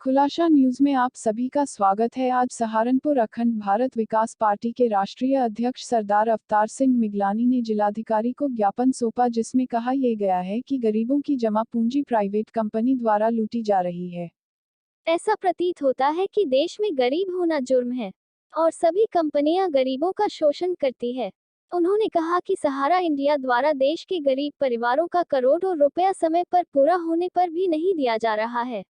खुलासा न्यूज में आप सभी का स्वागत है। आज सहारनपुर अखंड भारत विकास पार्टी के राष्ट्रीय अध्यक्ष सरदार अवतार सिंह मिगलानी ने जिलाधिकारी को ज्ञापन सौंपा, जिसमें कहा यह गया है कि गरीबों की जमा पूंजी प्राइवेट कंपनी द्वारा लूटी जा रही है। ऐसा प्रतीत होता है कि देश में गरीब होना जुर्म है और सभी कंपनियां गरीबों का शोषण करती है। उन्होंने कहा कि सहारा इंडिया द्वारा देश के गरीब परिवारों का करोड़ों रुपया समय पर पूरा होने पर भी नहीं दिया जा रहा है।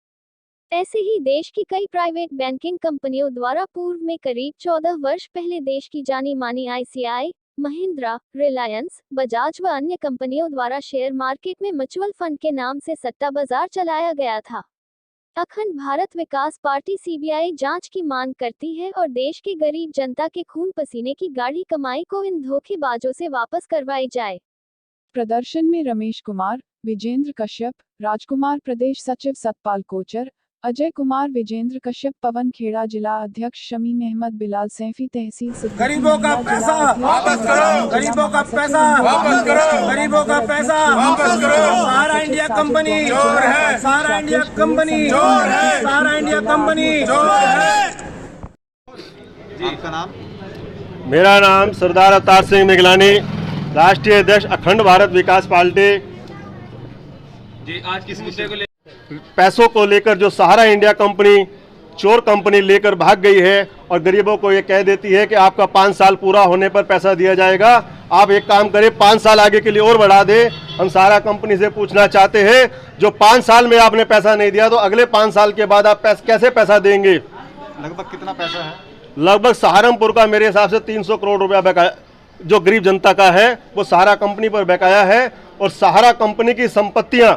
ऐसे ही देश की कई प्राइवेट बैंकिंग कंपनियों द्वारा पूर्व में करीब 14 वर्ष पहले देश की जानी मानी ICICI, महिंद्रा, रिलायंस, बजाज व अन्य कंपनियों द्वारा शेयर मार्केट में म्यूचुअल फंड के नाम से सट्टा बाजार चलाया गया था। अखंड भारत विकास पार्टी CBI जांच की मांग करती है और देश के गरीब जनता के खून पसीने की गाढ़ी कमाई को इन धोखेबाजों से वापस करवाई जाए। प्रदर्शन में रमेश कुमार, विजेंद्र कश्यप, राजकुमार, प्रदेश सचिव सतपाल कोचर, अजय कुमार, विजेंद्र कश्यप, पवन खेड़ा, जिला अध्यक्ष शमीम अहमद, बिलाल सैफी, तहसील सिद्दीकी, गरीबों का पैसा वापस करो, गरीबों का पैसा वापस करो, गरीबों का पैसा वापस करो। सहारा इंडिया कंपनी चोर है, सहारा इंडिया कंपनी चोर है, सहारा इंडिया कंपनी चोर है। आपका नाम? मेरा नाम सरदार अवतार सिंह मिगलानी, राष्ट्रीय अध्यक्ष अखंड भारत विकास पार्टी। जी, आज किस मुद्दे को पैसों को लेकर जो सहारा इंडिया कंपनी चोर कंपनी लेकर भाग गई है और गरीबों को ये कह देती है कि आपका 5 साल पूरा होने पर पैसा दिया जाएगा। आप एक काम करें, 5 साल आगे के लिए और बढ़ा दें। हम सहारा कंपनी से पूछना चाहते हैं, जो 5 साल में आपने पैसा नहीं दिया तो अगले 5 साल के बाद आप कैसे पैसा देंगे? लगभग कितना पैसा है? लगभग सहारनपुर का मेरे हिसाब से 300 करोड़ रुपया बकाया जो गरीब जनता का है वो सहारा कंपनी पर बकाया है। और सहारा कंपनी की संपत्तियां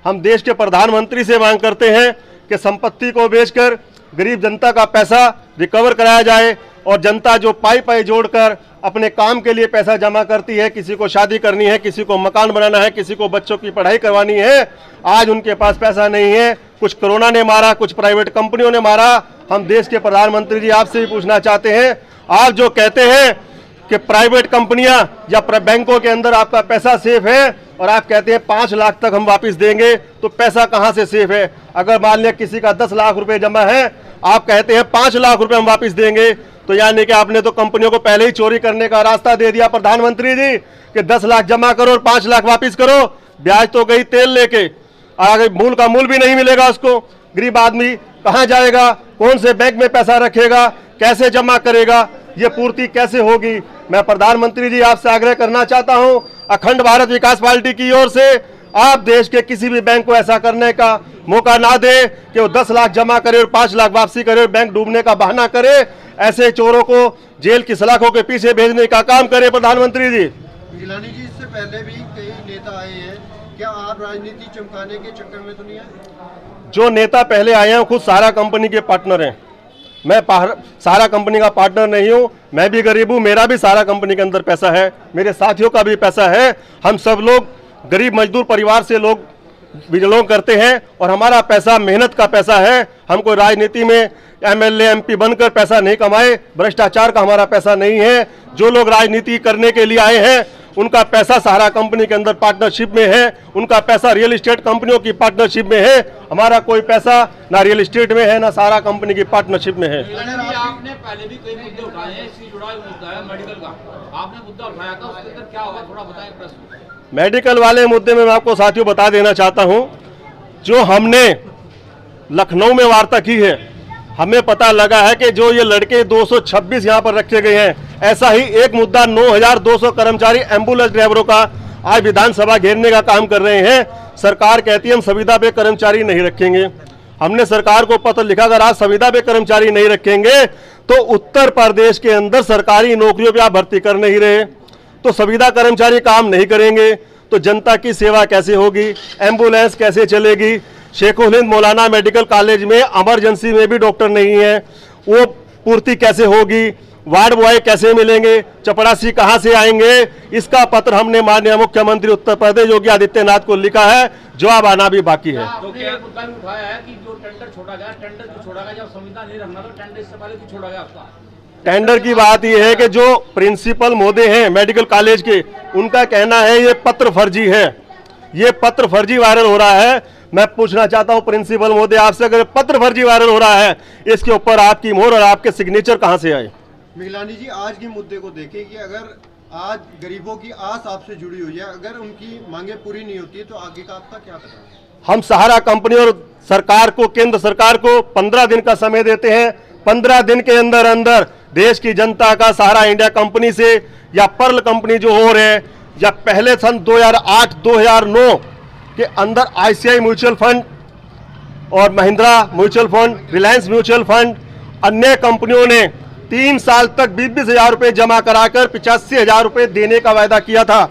हम देश के प्रधानमंत्री से मांग करते हैं कि संपत्ति को बेचकर गरीब जनता का पैसा रिकवर कराया जाए। और जनता जो पाई जोड़कर अपने काम के लिए पैसा जमा करती है, किसी को शादी करनी है, किसी को मकान बनाना है, किसी को बच्चों की पढ़ाई करवानी है, आज उनके पास पैसा नहीं है। कुछ कोरोना ने मारा, कुछ प्राइवेट कंपनियों ने मारा। हम देश के प्रधानमंत्री जी आपसे भी पूछना चाहते हैं, आप जो कहते हैं कि प्राइवेट कंपनियां या बैंकों के अंदर आपका पैसा सेफ है और आप कहते हैं 5 लाख तक हम वापस देंगे, तो पैसा कहां से सेफ है? अगर मान लिया किसी का 10 लाख रुपए जमा है, आप कहते हैं 5 लाख रुपए हम वापस देंगे, तो यानी कि आपने तो कंपनियों को पहले ही चोरी करने का रास्ता दे दिया प्रधानमंत्री जी कि 10 लाख जमा करो और 5 लाख वापस करो। ब्याज तो गई तेल लेके, आगे मूल का मूल भी नहीं मिलेगा उसको। गरीब आदमी कहां जाएगा? कौन से बैंक में पैसा रखेगा? कैसे जमा करेगा? ये पूर्ति कैसे होगी? मैं प्रधानमंत्री जी आपसे आग्रह करना चाहता हूं, अखंड भारत विकास पार्टी की ओर से आप देश के किसी भी बैंक को ऐसा करने का मौका ना दे कि वो 10 लाख जमा करे और 5 लाख वापसी करे और बैंक डूबने का बहाना करे। ऐसे चोरों को जेल की सलाखों के पीछे भेजने का काम करे प्रधानमंत्री जी। मिगलानी जी, इससे पहले भी कई नेता आए हैं, क्या आप राजनीति चमकाने के चक्कर में तो नहीं आए? जो नेता पहले आए हैं खुद सहारा कंपनी के पार्टनर हैं। मैं सहारा कंपनी का पार्टनर नहीं हूं, मैं भी गरीब हूं, मेरा भी सहारा कंपनी के अंदर पैसा है, मेरे साथियों का भी पैसा है। हम सब लोग गरीब मजदूर परिवार से लोग बिलोंग करते हैं और हमारा पैसा मेहनत का पैसा है। हम कोई राजनीति में MLA MP बनकर पैसा नहीं कमाए, भ्रष्टाचार का हमारा पैसा नहीं है। जो लोग राजनीति करने के लिए आए हैं उनका पैसा सहारा कंपनी के अंदर पार्टनरशिप में है, उनका पैसा रियल एस्टेट कंपनियों की पार्टनरशिप में है। हमारा कोई पैसा ना रियल एस्टेट में है ना सहारा कंपनी की पार्टनरशिप में है। आपने पहले भी कई मुद्दे उठाए हैं, इससे जुड़ा मुद्दा है मेडिकल का, आपने मुद्दा उठाया था, उसके अंदर क्या हुआ थोड़ा बताएं प्रश्न। मेडिकल वाले मुद्दे में मैं आपको साथियों बता देना चाहता हूं, जो हमने लखनऊ में वार्ता की है, हमें पता लगा है कि जो ये लड़के 226 यहाँ पर रखे गए हैं, ऐसा ही एक मुद्दा 9200 कर्मचारी एम्बुलेंस ड्राइवरों का आज विधानसभा घेरने का काम कर रहे हैं। सरकार कहती है हम संविदा पे कर्मचारी नहीं रखेंगे। हमने सरकार को पत्र लिखा, अगर आज संविदा पे कर्मचारी नहीं रखेंगे तो उत्तर प्रदेश के अंदर सरकारी नौकरियों पे आप भर्ती कर नहीं रहे, तो संविदा कर्मचारी काम नहीं करेंगे तो जनता की सेवा कैसे होगी? एम्बुलेंस कैसे चलेगी? शेखुल हिंद मौलाना मेडिकल कॉलेज में इमरजेंसी में भी डॉक्टर नहीं है, वो पूर्ति कैसे होगी? वार्ड बॉय कैसे मिलेंगे? चपरासी कहां से आएंगे? इसका पत्र हमने माननीय मुख्यमंत्री उत्तर प्रदेश योगी आदित्यनाथ को लिखा है, जवाब आना भी बाकी है। तो क्या मुद्दा भी उठाया है कि जो टेंडर छोड़ा गया, टेंडर जो छोड़ा गया, जब संविदा नहीं रखना तो टेंडर इससे पहले क्यों छोड़ा गया उसका? टेंडर की बात यह है कि जो प्रिंसिपल महोदय हैं मेडिकल कॉलेज के, उनका कहना है ये पत्र फर्जी है, ये पत्र फर्जी वायरल हो रहा है। मैं पूछना चाहता हूं प्रिंसिपल महोदय आपसे, अगर पत्र फर्जी वायरल हो रहा है, इसके ऊपर आपकी मोहर और आपके सिग्नेचर कहां से आए? मिगलानी जी, आज के मुद्दे को देखें कि अगर आज गरीबों की आस आपसे जुड़ी हुई है, अगर उनकी मांगे पूरी नहीं होती है तो आगे का आपका क्या कदम है? हम सहारा कंपनी और सरकार को, केंद्र सरकार को 15 दिन का समय देते हैं। 15 दिन के अंदर अंदर देश की जनता का सहारा इंडिया कंपनी से या पर्ल कंपनी जो हो रहे हैं, या पहले सन 2008-2009 के अंदर आईसीआई म्यूचुअल फंड और Mahindra mutual fund, Reliance mutual fund, अन्य कंपनियों ने 3 साल तक 20-20 हजार रुपये जमा कराकर 85 हजार रुपये देने का वायदा किया था,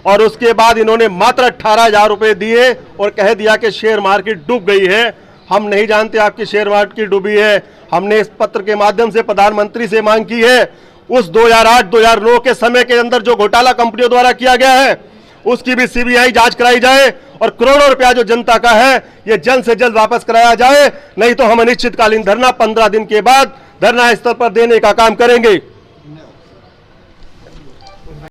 और उसके बाद इन्होंने मात्र 18 हजार रुपये दिए और कह दिया कि शेयर मार्केट डूब गई है। हम नहीं जानते आपकी शेयर मार्केट डूबी है। हमने इस पत्र के माध्यम से प्रधानमंत्री से मांग की है, उस 2008-2009 के समय के अंदर जो घोटाला कंपनियों द्वारा किया गया है उसकी भी सीबीआई जांच कराई जाए और करोड़ों रुपया जो जनता का है ये जल्द से जल्द वापस कराया जाए, नहीं तो हम अनिश्चितकालीन धरना 15 दिन के बाद धरना स्थल पर देने का काम करेंगे।